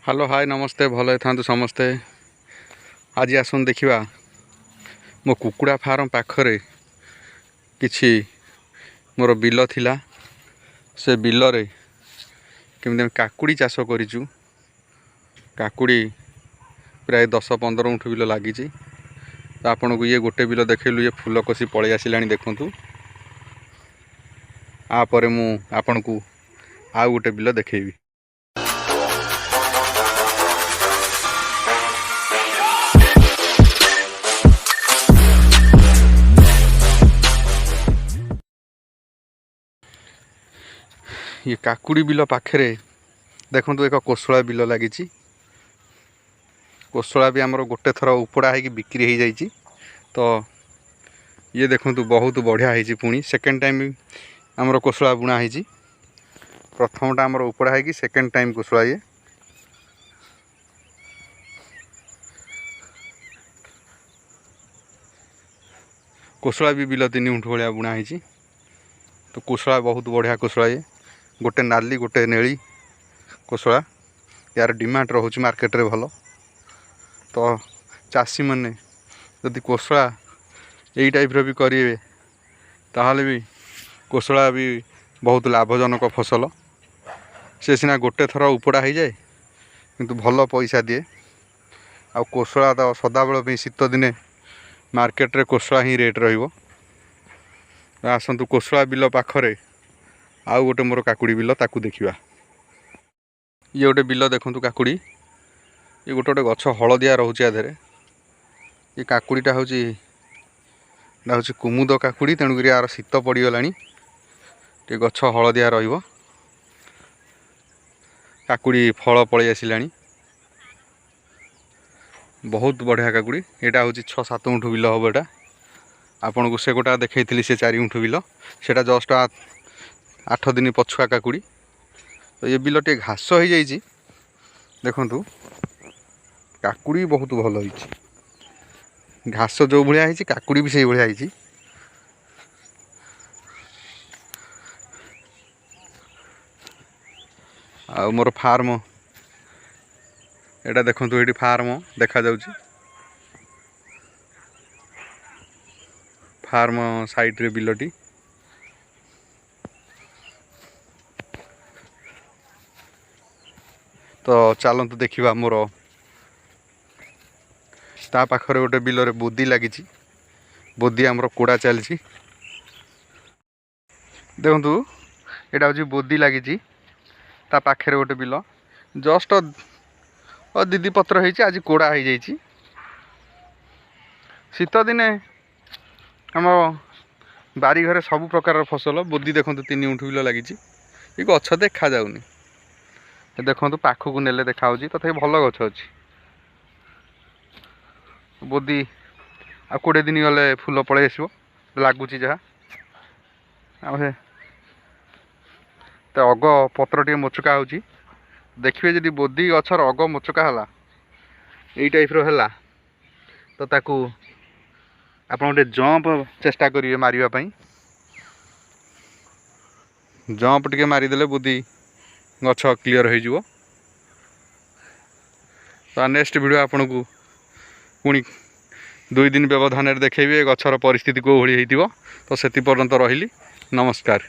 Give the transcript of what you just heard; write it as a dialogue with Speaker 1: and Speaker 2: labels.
Speaker 1: Hello hi नमस्ते भल था समस्ते। आज आसन देखा मो कुकुड़ा फार्म पाखरे किछि मोर बिल थिला से बिल रे केमि काकुड़ी चाष करिचु। काकुड़ी प्राय 10-15 गुंठ बिल लगी। तो आपन को ये गोटे बिल देखलु ये फूल कषि पलि आसिला देखु। आपर मु आपन को आउ गोटे बिल देखेबी। ये काकुड़ी बिल पाखे देखु एक कोसला बिल लगी। कोसला भी आमर गोटे थर उपड़ा हो बिक्री हो जाइए। तो ये देखु बहुत बढ़िया है। पुणी सेकेंड टाइम आमर कोसला बुणा है। प्रथमटा आमर उपड़ा है सेकेंड टाइम कोसला ये कोसला भी बिल 3 गुंठ भाया बुणा है। तो कोसला बहुत बढ़िया कोसला ये गोटे नाली गोटे नेली कोसला यार डिमांड रोचे मार्केट रे भल। तो चाषी मैंने जदि कोसला यही टाइप भी करेंगे ताहले भी कोसला भी बहुत लाभजनक फसल। से सीना गोटे थर उपड़ा हो जाए किंतु भल पैसा दिए। आ कोसला तो सदाबेल शीत दिने मार्केट रे कोसला ही रेट रहिबो। आसतु कोसला बिल पाखरे आउ गोटे मोर काकुड़ी बिल ताकू देखा। ये गोटे बिल देखु काकुड़ी ये गोटे गोटे गछ हलदिया रोचे आधे। ये काकुड़ीटा हूँ कुमुद काकुड़ी तेणुक यार शीत पड़गला टे गछ हलदिया रहिबो। काकुड़ी फल पलि आसिला बहुत बढ़िया काकुड़ी। यहाँ हूँ 6-7 गुंठ बिल हम एटा आपन को से गोटा देखी से 4 गुंठ बिल सेटा जस्ट 8 दिन पछुआ काकुड़ी। तो ये बिल टे घास हो जाइए देखु काकुड़ी बहुत भल हो। घास जो भाया है काकुड़ी भी से भाया है। आ मोर फार्म एटा देखु ये फार्म देखा जाउची। फार्म साइड रे बिलटी तो चलतु देखा मोर ता पाखरे गोटे बिल रे बोदी लगी। बोदी आमर कोड़ा चलची देखु यहाँ हूँ बोदी लगी। ता पाखे गोटे बिल जस्ट दीदी पत्र हो आज कोड़ा हो जाइए। शीत दिने आम बारी घरे सब प्रकार फसल बोदी देखो 3 गुंठ बिल लगी। ये गछ देखा जाऊनी देखो पाखक नेले देखा तथा भल गछ अच्छी बोदी आ 20 दिन गले फूल पलि आस लगुच जहाँ तो अग पत्र टे मोचका हो देखिए जदि बोदी गचर अग मोचका है यही टाइप है तो ताकू आप गोटे जंप चेष्टा करेंगे मारिबा। जंप टे मारिदेले बोदी गछ क्लीयर हो। तो नेक्स्ट वीडियो आपन को पुणी 2 दिन व्यवधान देखेबी गछर परिस्थिति को भली होइतिबो। तो सेति पर्यंत रहिली नमस्कार।